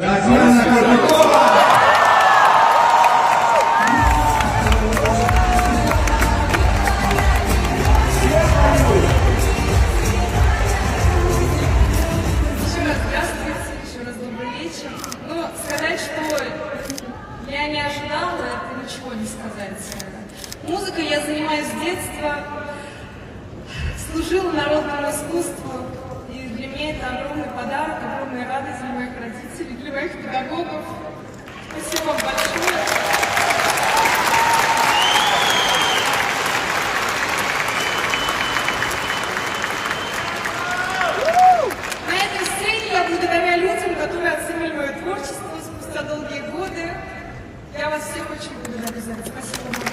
Татьяна Курдюкова! Еще раз здравствуйте, еще раз добрый вечер. Ну, сказать, что я не ожидала, это ничего не сказать. Музыкой я занимаюсь с детства, служила народному искусству, и для меня это огромный подарок, огромная радость для моих родителей, для моих педагогов. Спасибо вам большое. На этой сцене я благодаря людям, которые оценили мое творчество спустя долгие годы. Я вас всех очень благодарю за это. Спасибо вам.